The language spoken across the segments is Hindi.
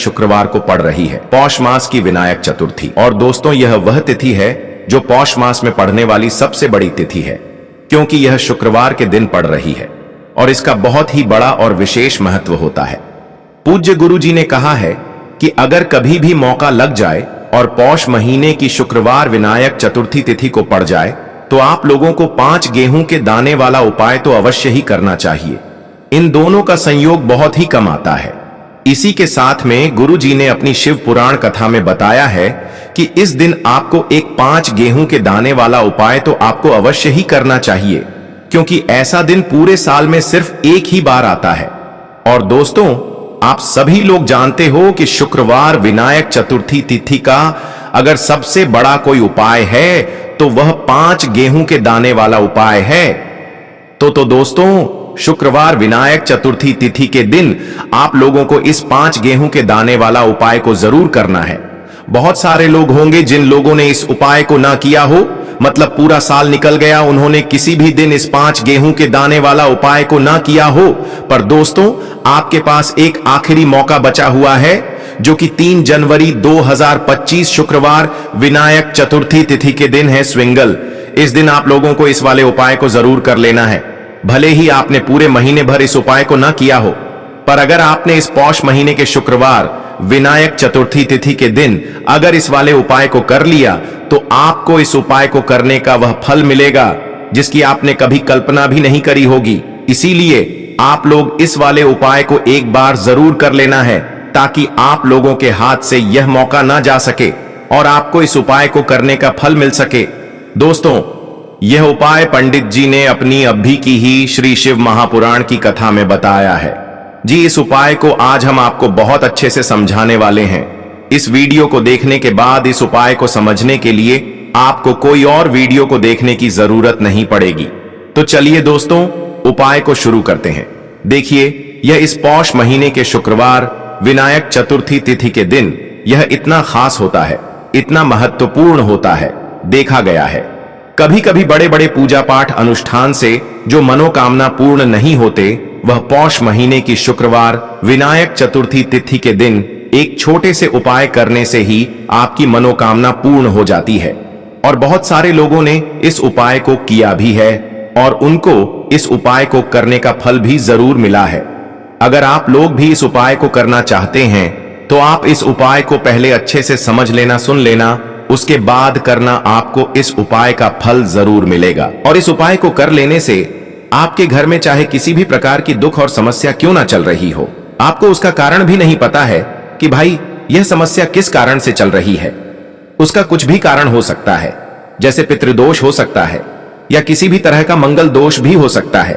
शुक्रवार को पड़ रही है, पौष मास की विनायक चतुर्थी। और दोस्तों, यह वह तिथि है जो पौष मास में पड़ने वाली सबसे बड़ी तिथि है, क्योंकि यह शुक्रवार के दिन पड़ रही है और इसका बहुत ही बड़ा और विशेष महत्व होता है। पूज्य गुरु जी ने कहा है कि अगर कभी भी मौका लग जाए और पौष महीने की शुक्रवार विनायक चतुर्थी तिथि को पड़ जाए तो आप लोगों को 5 गेहूं के दाने वाला उपाय तो अवश्य ही करना चाहिए। इन दोनों का संयोग बहुत ही कम आता है। इसी के साथ में गुरु जी ने अपनी शिव पुराण कथा में बताया है कि इस दिन आपको एक 5 गेहूं के दाने वाला उपाय तो आपको अवश्य ही करना चाहिए, क्योंकि ऐसा दिन पूरे साल में सिर्फ एक ही बार आता है। और दोस्तों, आप सभी लोग जानते हो कि शुक्रवार विनायक चतुर्थी तिथि का अगर सबसे बड़ा कोई उपाय है तो वह 5 गेहूं के दाने वाला उपाय है। तो दोस्तों, शुक्रवार विनायक चतुर्थी तिथि के दिन आप लोगों को इस 5 गेहूं के दाने वाला उपाय को जरूर करना है। बहुत सारे लोग होंगे जिन लोगों ने इस उपाय को ना किया हो, मतलब पूरा साल निकल गया, उन्होंने किसी भी दिन इस 5 गेहूं के दाने वाला उपाय को ना किया हो। पर दोस्तों, आपके पास एक आखिरी मौका बचा हुआ है, जो कि 3 जनवरी 2025 शुक्रवार विनायक चतुर्थी तिथि के दिन है, स्विंगल। इस दिन आप लोगों को इस वाले उपाय को जरूर कर लेना है। भले ही आपने पूरे महीने भर इस उपाय को ना किया हो, पर अगर आपने इस पौष महीने के शुक्रवार विनायक चतुर्थी तिथि के दिन अगर इस वाले उपाय को कर लिया तो आपको इस उपाय को करने का वह फल मिलेगा जिसकी आपने कभी कल्पना भी नहीं करी होगी। इसीलिए आप लोग इस वाले उपाय को एक बार जरूर कर लेना है, ताकि आप लोगों के हाथ से यह मौका ना जा सके और आपको इस उपाय को करने का फल मिल सके। दोस्तों, यह उपाय पंडित जी ने अपनी अभी की ही श्री शिव महापुराण की कथा में बताया है। जी, इस उपाय को आज हम आपको बहुत अच्छे से समझाने वाले हैं। इस वीडियो को देखने के बाद इस उपाय को समझने के लिए आपको कोई और वीडियो को देखने की जरूरत नहीं पड़ेगी। तो चलिए दोस्तों, उपाय को शुरू करते हैं। देखिए, यह इस पौष महीने के शुक्रवार विनायक चतुर्थी तिथि के दिन यह इतना खास होता है, इतना महत्वपूर्ण होता है। देखा गया है कभी कभी बड़े बड़े पूजा पाठ अनुष्ठान से जो मनोकामना पूर्ण नहीं होते, वह पौष महीने की शुक्रवार विनायक चतुर्थी तिथि के दिन एक छोटे से उपाय करने से ही आपकी मनोकामना पूर्ण हो जाती है। और बहुत सारे लोगों ने इस उपाय को किया भी है और उनको इस उपाय को करने का फल भी जरूर मिला है। अगर आप लोग भी इस उपाय को करना चाहते हैं तो आप इस उपाय को पहले अच्छे से समझ लेना, सुन लेना, उसके बाद करना। आपको इस उपाय का फल जरूर मिलेगा। और इस उपाय को कर लेने से आपके घर में चाहे किसी भी प्रकार की दुख और समस्या क्यों ना चल रही हो, आपको उसका कारण भी नहीं पता है कि भाई यह समस्या किस कारण से चल रही है। उसका कुछ भी कारण हो सकता है, जैसे पितृदोष हो सकता है या किसी भी तरह का मंगल दोष भी हो सकता है।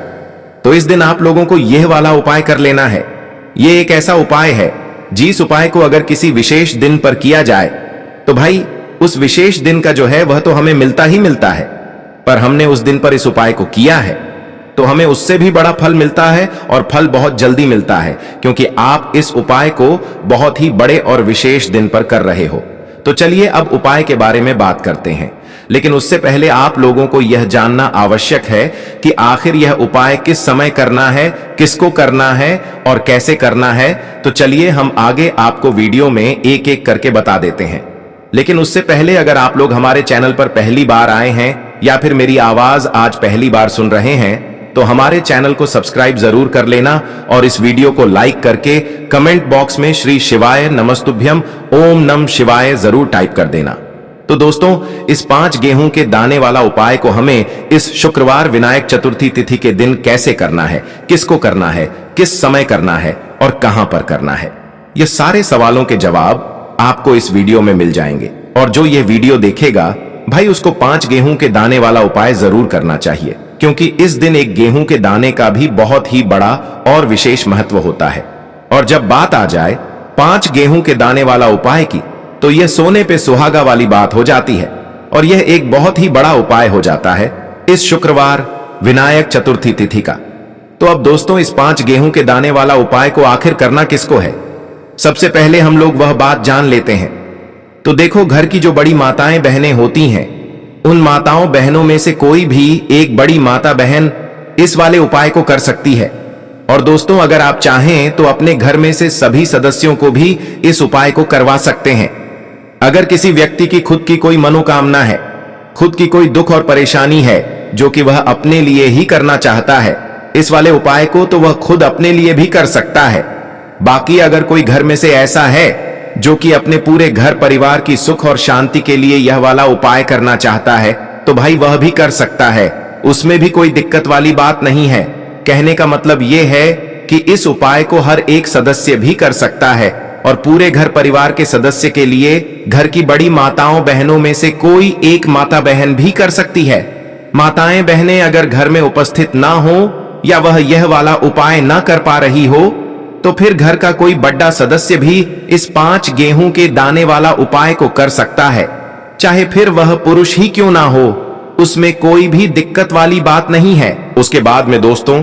तो इस दिन आप लोगों को यह वाला उपाय कर लेना है। यह एक ऐसा उपाय है जिस उपाय को अगर किसी विशेष दिन पर किया जाए तो भाई उस विशेष दिन का जो है वह तो हमें मिलता ही मिलता है, पर हमने उस दिन पर इस उपाय को किया है तो हमें उससे भी बड़ा फल मिलता है और फल बहुत जल्दी मिलता है, क्योंकि आप इस उपाय को बहुत ही बड़े और विशेष दिन पर कर रहे हो। तो चलिए अब उपाय के बारे में बात करते हैं, लेकिन उससे पहले आप लोगों को यह जानना आवश्यक है कि आखिर यह उपाय किस समय करना है, किसको करना है और कैसे करना है। तो चलिए हम आगे आपको वीडियो में एक एक करके बता देते हैं। लेकिन उससे पहले अगर आप लोग हमारे चैनल पर पहली बार आए हैं या फिर मेरी आवाज आज पहली बार सुन रहे हैं तो हमारे चैनल को सब्सक्राइब जरूर कर लेना और इस वीडियो को लाइक करके कमेंट बॉक्स में श्री शिवाय नमस्तुभ्यम ओम नम शिवाय जरूर टाइप कर देना। तो दोस्तों, इस 5 गेहूं के दाने वाला उपाय को हमें इस शुक्रवार विनायक चतुर्थी तिथि के दिन कैसे करना है, किसको करना है, किस समय करना है और कहां पर करना है, ये सारे सवालों के जवाब आपको इस वीडियो में मिल जाएंगे। और जो ये वीडियो देखेगा भाई उसको 5 गेहूं के दाने वाला उपाय जरूर करना चाहिए, क्योंकि इस दिन एक गेहूं के दाने का भी बहुत ही बड़ा और विशेष महत्व होता है। और जब बात आ जाए 5 गेहूं के दाने वाला उपाय की, तो यह सोने पे सुहागा वाली बात हो जाती है और यह एक बहुत ही बड़ा उपाय हो जाता है इस शुक्रवार विनायक चतुर्थी तिथि का। तो अब दोस्तों, इस 5 गेहूं के दाने वाला उपाय को आखिर करना किसको है, सबसे पहले हम लोग वह बात जान लेते हैं। तो देखो, घर की जो बड़ी माताएं बहनें होती हैं, उन माताओं बहनों में से कोई भी एक बड़ी माता बहन इस वाले उपाय को कर सकती है। और दोस्तों अगर आप चाहें तो अपने घर में से सभी सदस्यों को भी इस उपाय को करवा सकते हैं। अगर किसी व्यक्ति की खुद की कोई मनोकामना है, खुद की कोई दुख और परेशानी है जो कि वह अपने लिए ही करना चाहता है इस वाले उपाय को, तो वह खुद अपने लिए भी कर सकता है। बाकी अगर कोई घर में से ऐसा है जो कि अपने पूरे घर परिवार की सुख और शांति के लिए यह वाला उपाय करना चाहता है तो भाई वह भी कर सकता है, उसमें भी कोई दिक्कत वाली बात नहीं है। कहने का मतलब यह है कि इस उपाय को हर एक सदस्य भी कर सकता है और पूरे घर परिवार के सदस्य के लिए घर की बड़ी माताओं बहनों में से कोई एक माता बहन भी कर सकती है। माताएं बहनें अगर घर में उपस्थित ना हो या वह यह वाला उपाय ना कर पा रही हो तो फिर घर का कोई बड़ा सदस्य भी इस 5 गेहूं के दाने वाला उपाय को कर सकता है, चाहे फिर वह पुरुष ही क्यों ना हो, उसमें कोई भी दिक्कत वाली बात नहीं है। उसके बाद में दोस्तों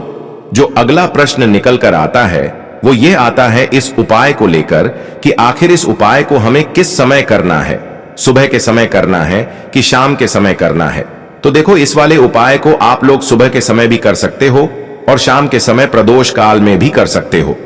जो अगला प्रश्न निकल कर आता है वो ये आता है इस उपाय को लेकर कि आखिर इस उपाय को हमें किस समय करना है, सुबह के समय करना है कि शाम के समय करना है। तो देखो इस वाले उपाय को आप लोग सुबह के समय भी कर सकते हो और शाम के समय प्रदोष काल में भी कर सकते हो।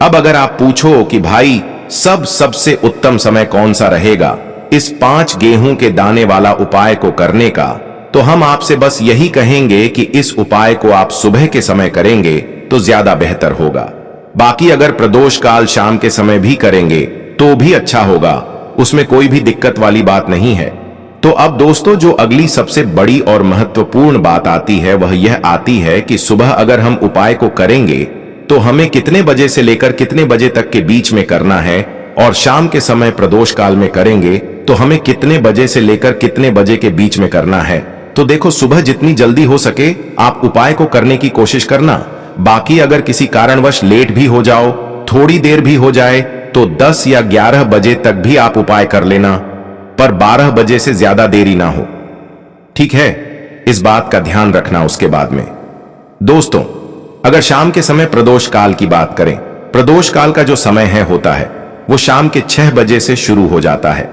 अब अगर आप पूछो कि भाई सबसे उत्तम समय कौन सा रहेगा इस 5 गेहूं के दाने वाला उपाय को करने का, तो हम आपसे बस यही कहेंगे कि इस उपाय को आप सुबह के समय करेंगे तो ज्यादा बेहतर होगा। बाकी अगर प्रदोष काल शाम के समय भी करेंगे तो भी अच्छा होगा, उसमें कोई भी दिक्कत वाली बात नहीं है। तो अब दोस्तों जो अगली सबसे बड़ी और महत्वपूर्ण बात आती है वह यह आती है कि सुबह अगर हम उपाय को करेंगे तो हमें कितने बजे से लेकर कितने बजे तक के बीच में करना है, और शाम के समय प्रदोष काल में करेंगे तो हमें कितने बजे से लेकर कितने बजे के बीच में करना है। तो देखो सुबह जितनी जल्दी हो सके आप उपाय को करने की कोशिश करना। बाकी अगर किसी कारणवश लेट भी हो जाओ, थोड़ी देर भी हो जाए तो 10 या 11 बजे तक भी आप उपाय कर लेना, पर 12 बजे से ज्यादा देरी ना हो, ठीक है? इस बात का ध्यान रखना। उसके बाद में दोस्तों अगर शाम के समय प्रदोष काल की बात करें, प्रदोष काल का जो समय है होता है वो शाम के 6 बजे से शुरू हो जाता है।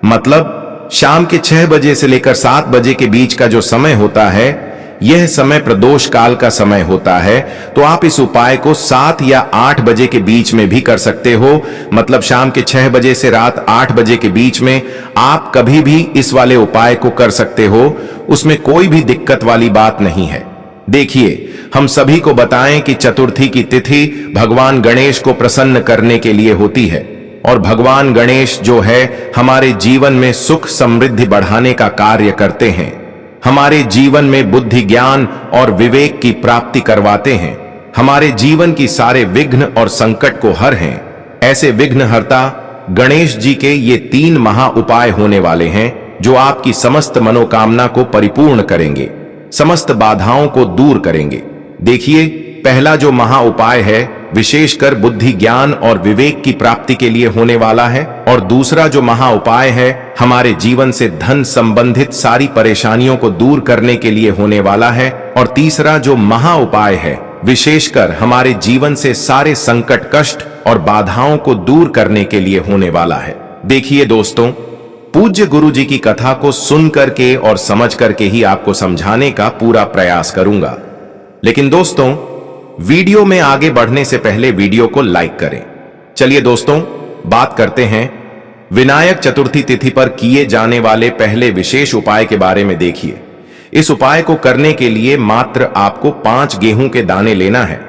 मतलब शाम के 6 बजे से लेकर 7 बजे के बीच का जो समय होता है यह समय प्रदोष काल का समय होता है। तो आप इस उपाय को 7 या 8 बजे के बीच में भी कर सकते हो। मतलब शाम के 6 बजे से रात 8 बजे के बीच में आप कभी भी इस वाले उपाय को कर सकते हो, उसमें कोई भी दिक्कत वाली बात नहीं है। देखिए हम सभी को बताएं कि चतुर्थी की तिथि भगवान गणेश को प्रसन्न करने के लिए होती है, और भगवान गणेश जो है हमारे जीवन में सुख समृद्धि बढ़ाने का कार्य करते हैं, हमारे जीवन में बुद्धि ज्ञान और विवेक की प्राप्ति करवाते हैं, हमारे जीवन की सारे विघ्न और संकट को हर हैं। ऐसे विघ्नहर्ता गणेश जी के ये 3 महा उपाय होने वाले हैं जो आपकी समस्त मनोकामना को परिपूर्ण करेंगे, समस्त बाधाओं को दूर करेंगे। देखिए पहला जो महा उपाय है विशेषकर बुद्धि ज्ञान और विवेक की प्राप्ति के लिए होने वाला है, और दूसरा जो महा उपाय है हमारे जीवन से धन संबंधित सारी परेशानियों को दूर करने के लिए होने वाला है, और तीसरा जो महा उपाय है विशेषकर हमारे जीवन से सारे संकट कष्ट और बाधाओं को दूर करने के लिए होने वाला है। देखिए दोस्तों पूज्य गुरु जी की कथा को सुन करके और समझ करके ही आपको समझाने का पूरा प्रयास करूंगा, लेकिन दोस्तों वीडियो में आगे बढ़ने से पहले वीडियो को लाइक करें। चलिए दोस्तों बात करते हैं विनायक चतुर्थी तिथि पर किए जाने वाले पहले विशेष उपाय के बारे में। देखिए इस उपाय को करने के लिए मात्र आपको 5 गेहूं के दाने लेना है।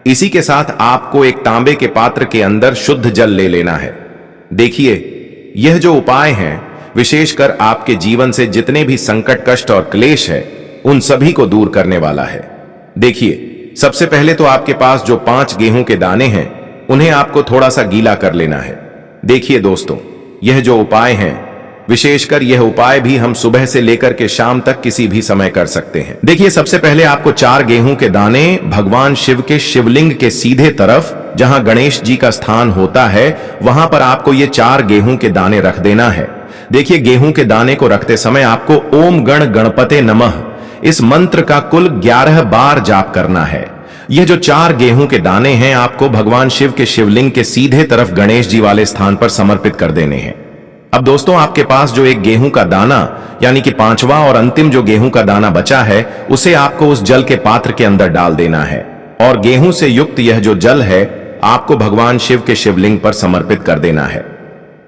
इसी के साथ आपको एक तांबे के पात्र के अंदर शुद्ध जल ले लेना है। देखिए यह जो उपाय है विशेषकर आपके जीवन से जितने भी संकट कष्ट और क्लेश है उन सभी को दूर करने वाला है। देखिए सबसे पहले तो आपके पास जो 5 गेहूं के दाने हैं उन्हें आपको थोड़ा सा गीला कर लेना है। देखिए दोस्तों यह जो उपाय है विशेषकर यह उपाय भी हम सुबह से लेकर के शाम तक किसी भी समय कर सकते हैं। देखिए सबसे पहले आपको 4 गेहूं के दाने भगवान शिव के शिवलिंग के सीधे तरफ जहां गणेश जी का स्थान होता है वहां पर आपको ये 4 गेहूं के दाने रख देना है। देखिए गेहूं के दाने को रखते समय आपको ओम गण गणपते नमः इस मंत्र का कुल 11 बार जाप करना है। यह जो 4 गेहूं के दाने हैं आपको भगवान शिव के शिवलिंग के सीधे तरफ गणेश जी वाले स्थान पर समर्पित कर देने हैं। अब दोस्तों आपके पास जो एक गेहूं का दाना यानी कि 5वां और अंतिम जो गेहूं का दाना बचा है उसे आपको उस जल के पात्र के अंदर डाल देना है, और गेहूं से युक्त यह जो जल है आपको भगवान शिव के शिवलिंग पर समर्पित कर देना है।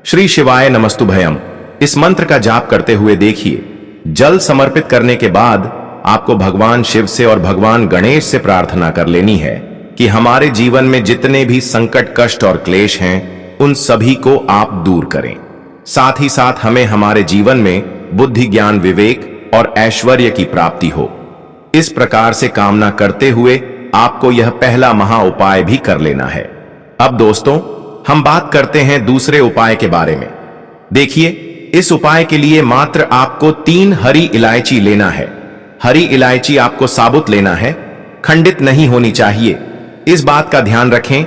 श्री शिवाय नमस्तुभयम इस मंत्र का जाप करते हुए देखिए, जल समर्पित करने के बाद आपको भगवान शिव से और भगवान गणेश से प्रार्थना कर लेनी है कि हमारे जीवन में जितने भी संकट, कष्ट और क्लेश हैं उन सभी को आप दूर करें। साथ ही साथ हमें हमारे जीवन में बुद्धि, ज्ञान, विवेक और ऐश्वर्य की प्राप्ति हो। इस प्रकार से कामना करते हुए आपको यह पहला महा उपाय भी कर लेना है। अब दोस्तों हम बात करते हैं दूसरे उपाय के बारे में। देखिए, इस उपाय के लिए मात्र आपको 3 हरी इलायची लेना है। हरी इलायची आपको साबुत लेना है, खंडित नहीं होनी चाहिए, इस बात का ध्यान रखें।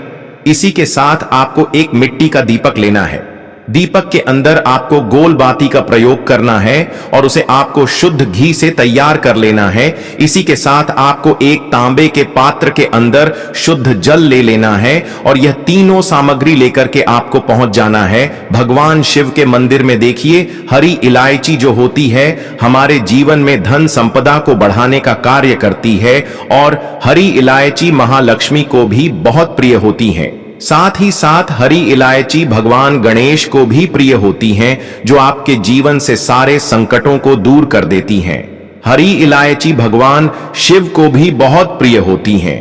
इसी के साथ आपको एक मिट्टी का दीपक लेना है। दीपक के अंदर आपको गोल बाती का प्रयोग करना है और उसे आपको शुद्ध घी से तैयार कर लेना है। इसी के साथ आपको एक तांबे के पात्र के अंदर शुद्ध जल ले लेना है और यह तीनों सामग्री लेकर के आपको पहुंच जाना है भगवान शिव के मंदिर में। देखिए, हरी इलायची जो होती है हमारे जीवन में धन संपदा को बढ़ाने का कार्य करती है और हरी इलायची महालक्ष्मी को भी बहुत प्रिय होती है। साथ ही साथ हरी इलायची भगवान गणेश को भी प्रिय होती हैं, जो आपके जीवन से सारे संकटों को दूर कर देती हैं। हरी इलायची भगवान शिव को भी बहुत प्रिय होती हैं,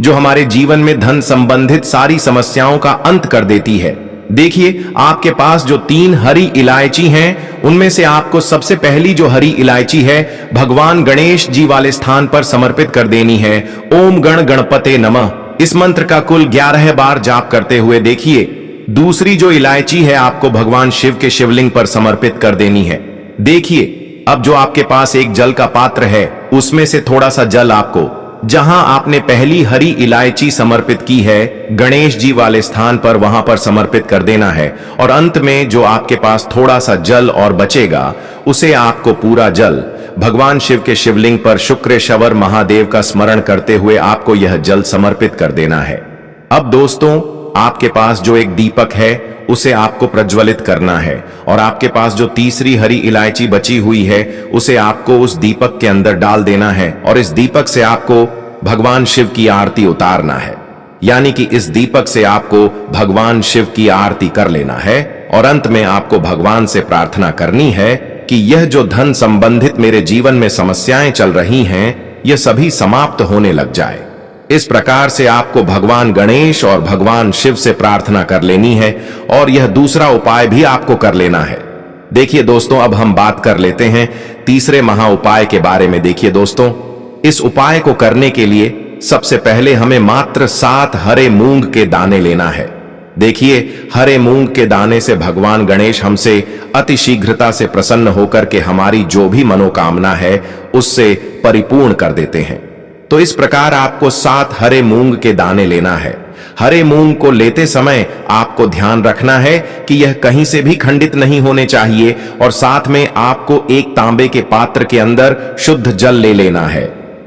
जो हमारे जीवन में धन संबंधित सारी समस्याओं का अंत कर देती है। देखिए, आपके पास जो 3 हरी इलायची हैं उनमें से आपको सबसे पहली जो हरी इलायची है भगवान गणेश जी वाले स्थान पर समर्पित कर देनी है। ओम गण गणपते नमः इस मंत्र का कुल 11 बार जाप करते हुए देखिए। दूसरी जो इलायची है आपको भगवान शिव के शिवलिंग पर समर्पित कर देनी है। देखिए, अब जो आपके पास एक जल का पात्र है उसमें से थोड़ा सा जल आपको, जहां आपने पहली हरी इलायची समर्पित की है गणेश जी वाले स्थान पर, वहां पर समर्पित कर देना है। और अंत में जो आपके पास थोड़ा सा जल और बचेगा उसे आपको पूरा जल भगवान शिव के शिवलिंग पर शुक्रेश्वर महादेव का स्मरण करते हुए आपको यह जल समर्पित कर देना है। अब दोस्तों, आपके पास जो एक दीपक है उसे आपको प्रज्वलित करना है और आपके पास जो तीसरी हरी इलायची बची हुई है उसे आपको उस दीपक के अंदर डाल देना है और इस दीपक से आपको भगवान शिव की आरती उतारना है। यानी कि इस दीपक से आपको भगवान शिव की आरती कर लेना है और अंत में आपको भगवान से प्रार्थना करनी है कि यह जो धन संबंधित मेरे जीवन में समस्याएं चल रही हैं यह सभी समाप्त होने लग जाए। इस प्रकार से आपको भगवान गणेश और भगवान शिव से प्रार्थना कर लेनी है और यह दूसरा उपाय भी आपको कर लेना है। देखिए दोस्तों, अब हम बात कर लेते हैं तीसरे महा उपाय के बारे में। देखिए दोस्तों, इस उपाय को करने के लिए सबसे पहले हमें मात्र 7 हरे मूंग के दाने लेना है। देखिए, हरे मूंग के दाने से भगवान गणेश हमसे अति शीघ्रता से प्रसन्न होकर के हमारी जो भी मनोकामना है उससे परिपूर्ण कर देते हैं। तो इस प्रकार आपको 7 हरे मूंग के दाने लेना है। हरे मूंग को लेते समय आपको ध्यान रखना है कि यह कहीं से भी खंडित नहीं होने चाहिए और साथ में आपको एक तांबे के पात्र के अंदर शुद्ध जल ले लेना है।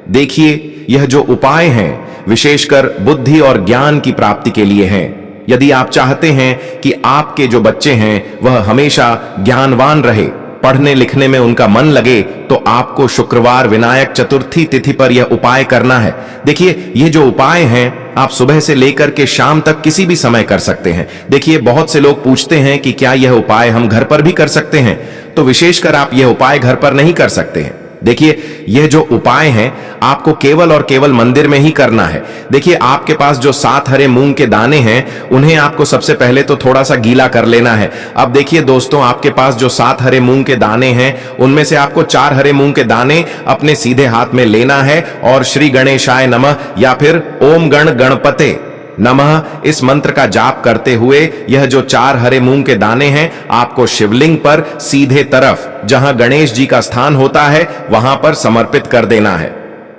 देखिए, यह जो उपाय हैं विशेषकर बुद्धि और ज्ञान की प्राप्ति के लिए हैं। यदि आप चाहते हैं कि आपके जो बच्चे हैं वह हमेशा ज्ञानवान रहे, पढ़ने लिखने में उनका मन लगे, तो आपको शुक्रवार विनायक चतुर्थी तिथि पर यह उपाय करना है। देखिए, ये जो उपाय हैं आप सुबह से लेकर के शाम तक किसी भी समय कर सकते हैं। देखिए, बहुत से लोग पूछते हैं कि क्या यह उपाय हम घर पर भी कर सकते हैं, तो विशेषकर आप यह उपाय घर पर नहीं कर सकते हैं। देखिए, यह जो उपाय हैं आपको केवल और केवल मंदिर में ही करना है। देखिए, आपके पास जो 7 हरे मूंग के दाने हैं उन्हें आपको सबसे पहले तो थोड़ा सा गीला कर लेना है। अब देखिए दोस्तों, आपके पास जो 7 हरे मूंग के दाने हैं उनमें से आपको 4 हरे मूंग के दाने अपने सीधे हाथ में लेना है और श्री गणेशाय नमः या फिर ओम गण गणपते नमः इस मंत्र का जाप करते हुए यह जो 4 हरे मूंग के दाने हैं आपको शिवलिंग पर सीधे तरफ जहां गणेश जी का स्थान होता है वहां पर समर्पित कर देना है।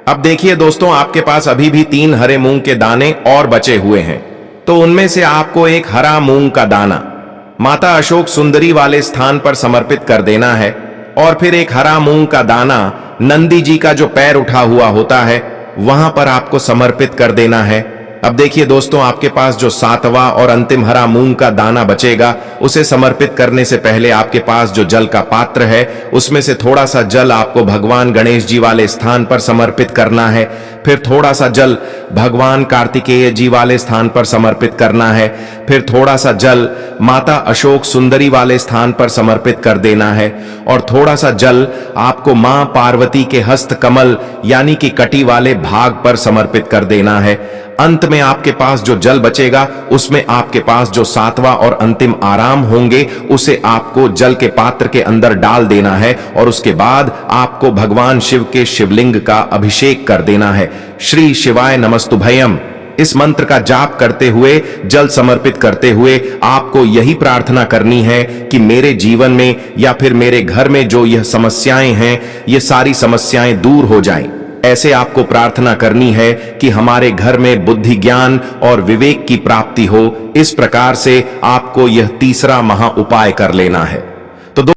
अब देखिए दोस्तों, आपके पास अभी भी 3 हरे मूंग के दाने और बचे हुए हैं, तो उनमें से आपको एक हरा मूंग का दाना माता अशोक सुंदरी वाले स्थान पर समर्पित कर देना है और फिर एक हरा मूंग का दाना नंदी जी का जो पैर उठा हुआ होता है वहां पर आपको समर्पित कर देना है। अब देखिए दोस्तों, आपके पास जो 7वां और अंतिम हरा मूंग का दाना बचेगा, उसे समर्पित करने से पहले आपके पास जो जल का पात्र है, उसमें से थोड़ा सा जल आपको भगवान गणेश जी वाले स्थान पर समर्पित करना है। फिर थोड़ा सा जल भगवान कार्तिकेय जी वाले स्थान पर समर्पित करना है। फिर थोड़ा सा जल माता अशोक सुंदरी वाले स्थान पर समर्पित कर देना है। और थोड़ा सा जल आपको मां पार्वती के हस्त कमल यानी कि कटी वाले भाग पर समर्पित कर देना है। अंत में आपके पास जो जल बचेगा, उसमें आपके पास जो 7वां और अंतिम आराम होंगे, उसे आपको जल के पात्र के अंदर डाल देना है और उसके बाद आपको भगवान शिव के शिवलिंग का अभिषेक कर देना है। श्री शिवाय नमस्तुभयम। इस मंत्र का जाप करते हुए, जल समर्पित करते हुए आपको यही प्रार्थना करनी है कि मेरे जीवन में या फिर मेरे घर में जो यह समस्याएं हैं, ये सारी समस्याएं दूर हो जाएं। ऐसे आपको प्रार्थना करनी है कि हमारे घर में बुद्धि, ज्ञान और विवेक की प्राप्ति हो। इस प्रकार से आपको यह तीसरा महा उपाय कर लेना है।